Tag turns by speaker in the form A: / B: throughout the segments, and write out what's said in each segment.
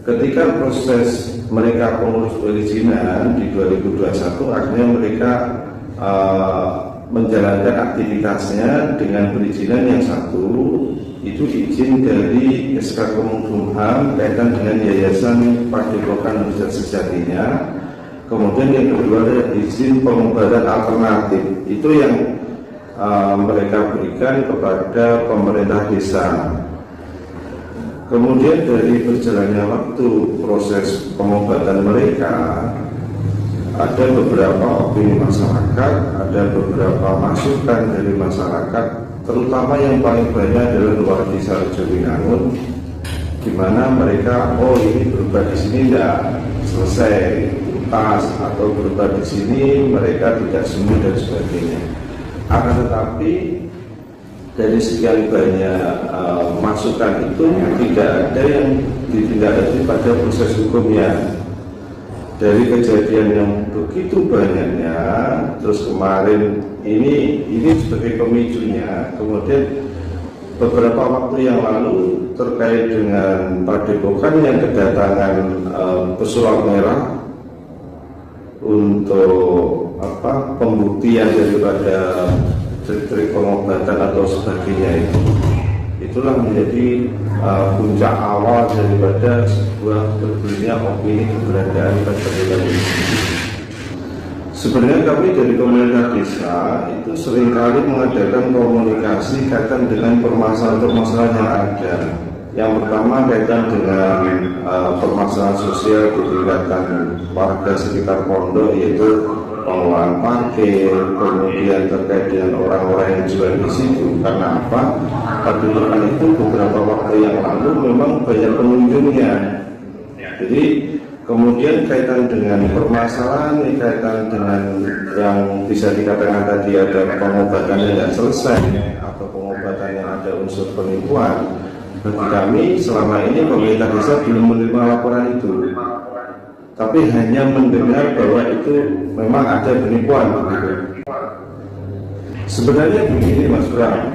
A: ketika proses mereka pengurus perizinan di 2021, akhirnya mereka menjalankan aktivitasnya dengan perizinan yang satu itu izin dari SK Kemenkumham kaitan dengan Yayasan Padepokan Hujat Sejatinya. Kemudian yang kedua adalah izin pengobatan alternatif, itu yang mereka berikan kepada pemerintah desa. Kemudian dari berjalannya waktu proses pengobatan mereka, ada beberapa opini masyarakat, ada beberapa masukan dari masyarakat, terutama yang paling banyak adalah luar desa Rejowinangun, di mana mereka, ini berubah di sini tidak selesai tuntas, atau berubah di sini mereka tidak sembuh dan sebagainya. Akan tetapi dari sekian banyak masukan itu tidak ada yang ditindaklanjuti pada proses hukumnya. Dari kejadian yang begitu banyaknya, terus kemarin ini sebagai pemicunya. Kemudian beberapa waktu yang lalu terkait dengan Padepokan yang kedatangan pesulap merah untuk pembuktian daripada trik pengobatan atau sebagainya itulah menjadi puncak awal daripada sebuah berbelahnya opini keberadaan Padepokan ini. Sebenarnya kami dari pemerintah desa itu seringkali mengadakan komunikasi kaitan dengan permasalahan-permasalahan yang ada. Yang pertama kaitan dengan permasalahan sosial di tingkatan warga sekitar pondok, yaitu pengelolaan parkir, kemudian terkait dengan orang-orang yang jual di situ. Karena apa? Padepokan itu beberapa waktu yang lalu memang banyak pengunjungnya. Jadi kemudian kaitan dengan permasalahan, kaitan dengan yang bisa dikatakan tadi ada pengobatan yang tidak selesai atau pengobatan yang ada unsur penipuan. Bagi kami selama ini pemerintah desa belum menerima laporan itu, tapi hanya mendengar bahwa itu memang ada penipuan begitu. Sebenarnya begini Mas Bram,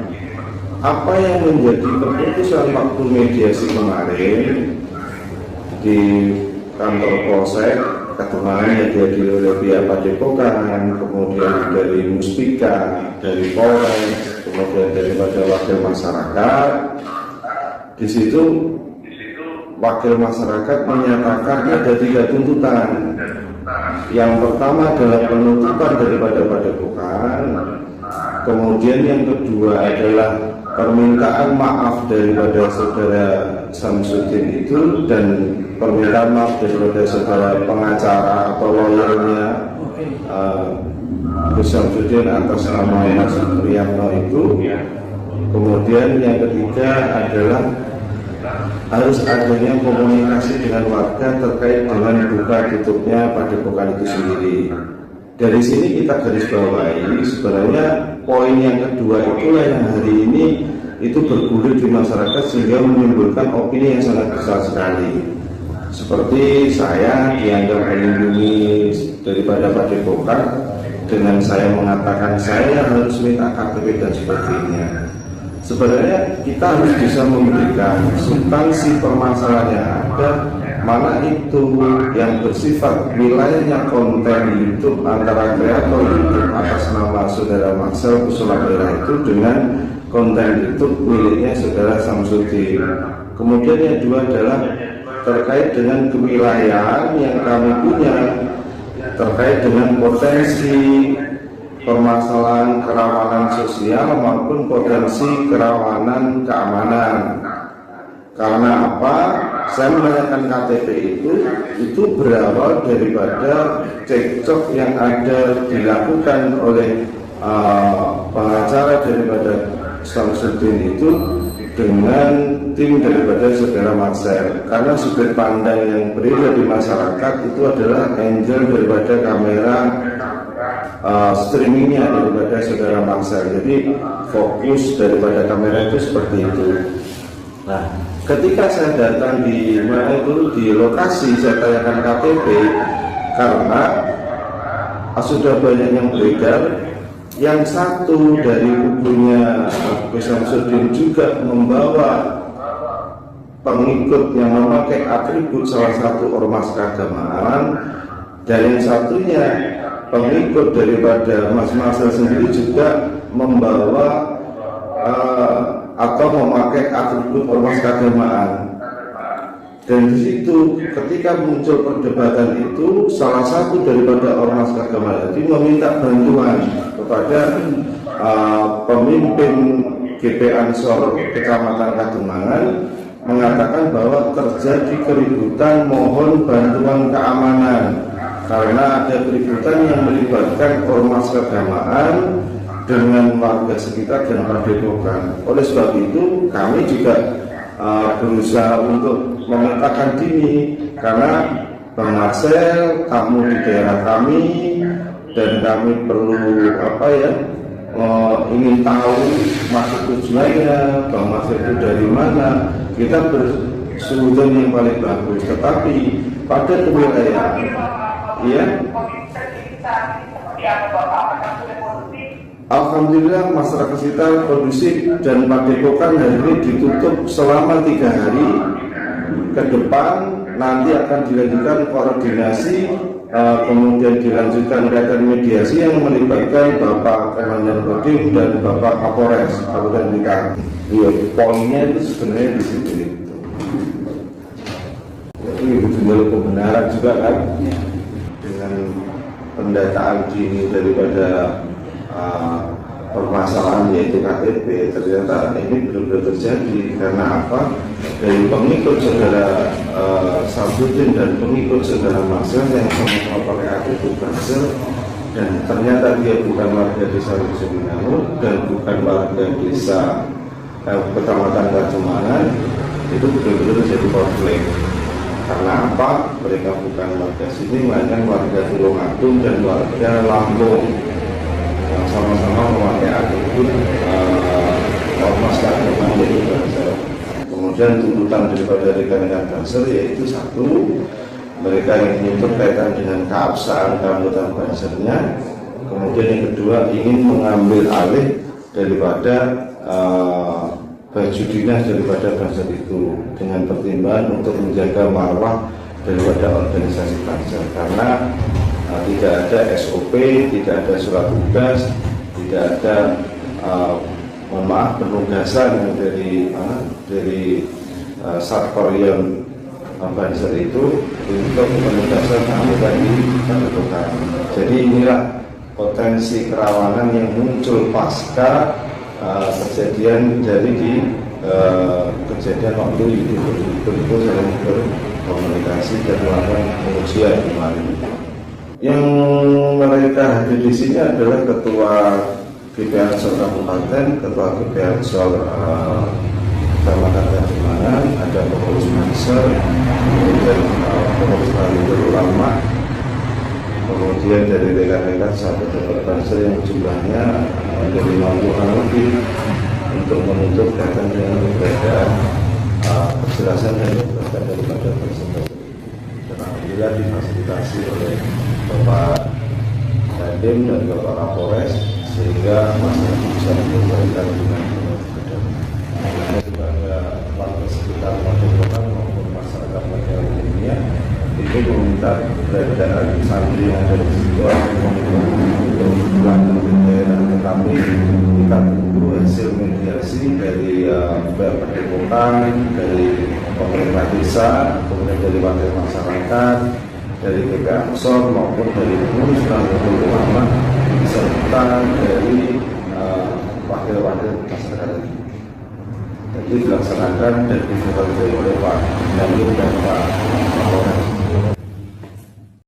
A: apa yang menjadi keputusan waktu mediasi kemarin di kantor Polsek Kademangan yang dihadiri oleh pihak Padepokan, kemudian dari Muspika, dari Polres, kemudian daripada wakil masyarakat. Di situ wakil masyarakat menyatakan ada 3 tuntutan. Yang pertama adalah penutupan daripada Padepokan, kemudian yang kedua adalah permintaan maaf daripada saudara Samsudin itu, dan permintaan maaf daripada saudara pengacara atau lawyernya Samsudin atas nama Mas Priamno itu. Kemudian yang ketiga adalah harus adanya komunikasi dengan warga terkait dengan buka tutupnya Padepokan itu sendiri. Dari sini kita garis bawahi sebenarnya poin yang kedua itulah yang hari ini itu bergulir di masyarakat sehingga menimbulkan opini yang sangat besar sekali. Seperti saya dianggap melindungi daripada Padepokan dengan saya mengatakan saya harus minta KTP dan sebagainya. Sebenarnya kita harus bisa memberikan substansi permasalahan yang ada, mana itu yang bersifat wilayahnya konten YouTube antara kreator YouTube atas nama saudara Maxel Pesulap Merah itu dengan konten YouTube miliknya saudara Samsudin. Kemudian yang dua adalah terkait dengan kewilayahan yang kami punya terkait dengan potensi permasalahan kerawanan sosial maupun potensi kerawanan keamanan. Karena apa? Saya menanyakan KTP itu berawal daripada cekcok yang ada dilakukan oleh pengacara daripada Samsudin itu dengan tim daripada saudara Maxel. Karena sudut pandang yang beredar di masyarakat itu adalah angle daripada kamera streamingnya daripada saudara Maxel. Jadi fokus daripada kamera itu seperti itu. Nah, ketika saya datang di lokasi, saya tanyakan KTP karena sudah banyak yang beredar. Yang satu dari kubunya Samsudin juga membawa pengikut yang memakai atribut salah satu ormas keagamaan, dan yang satunya pengikut daripada Mas Marcel sendiri juga membawa atau memakai atribut ormas keagamaan. Dan di situ ketika muncul perdebatan itu, salah satu daripada ormas keagamaan itu meminta bantuan kepada pemimpin GP Ansor Kecamatan Kademangan, mengatakan bahwa terjadi keributan, mohon bantuan keamanan karena ada keributan yang melibatkan ormas keagamaan dengan warga sekitar dan padepokan. Oleh sebab itu kami juga berusaha untuk memetakan dini, karena Bang Marcel tamu di daerah kami dan kami perlu ingin tahu maksud tujuannya Bang Marcel itu dari mana. Kita bersudut yang paling bagus, tetapi pada kewilayahan ya, alhamdulillah masyarakat sekitar kondusif dan padepokan hari ini ditutup selama 3 hari. Ke depan nanti akan dilanjutkan koordinasi, kemudian dilanjutkan kegiatan mediasi yang melibatkan Bapak Komandan Kodim dan Bapak Kapolres Kabupaten Blitar. Iya, poinnya itu sebenarnya di situ. Jadi betul kebenaran juga kan, dengan pendataan dini daripada permasalahan yaitu KTP, ternyata ini benar-benar terjadi. Karena apa? Dari pengikut saudara Sabudin dan pengikut saudara Marcel yang sama-sama pakai atribut Marcel, dan ternyata dia bukan warga desa Seminangun dan bukan warga desa Kecamatan Kademangan, itu benar-benar jadi konflik. Karena apa? Mereka bukan warga sini, melainkan warga Tulungagung dan warga Lampung yang sama-sama memakai atribut ormas keagamaan yaitu Banser. Kemudian tuntutan daripada rekan-rekan Banser yaitu satu, mereka yang menuntut kaitan dengan keabsahan keanggotaan Bansernya. Kemudian yang kedua, ingin mengambil alih daripada baju dinas daripada Banser itu dengan pertimbangan untuk menjaga marwah daripada organisasi Banser, karena tidak ada SOP, tidak ada surat tugas, tidak ada penugasan yang dari Satporion Banser itu untuk penugasan anggota di padepokan. Jadi inilah potensi kerawanan yang muncul pasca kejadian dari di kejadian waktu itu saling berkomunikasi dan melakukan pengujian kemarin. Yang mereka hadir di sini adalah Ketua GP Ansor Kabupaten, Ketua GP Ansor Kecamatan Kademangan, ada pengurus Banser, kemudian pengurus Nahdlatul Ulama, kemudian dari rekan-rekan sahabat Banser yang jumlahnya dari 50-an lebih, untuk menuntut kaitan dengan perbedaan kejelasan dan perbedaan daripada Banser. Dan alhamdulillah difasilitasi oleh Bapak Dandim dan Bapak Kapolres, sehingga masyarakat bisa menjalankan dengan benar. Juga ada warga sekitar padepokan maupun masyarakat pada umumnya itu meminta perbedaan santri yang ada di situ untuk pulang ke daerah, tetapi kita tunggu hasil mediasi dari pihak padepokan, dari pemerintah desa, kemudian dari wakil masyarakat, dari GP Ansor maupun dari pengurus Nahdlatul Ulama, serta dari wakil-wakil masyarakat. Jadi dilaksanakan dan difasilitasi oleh Pak Dandim dan Pak Kapolres.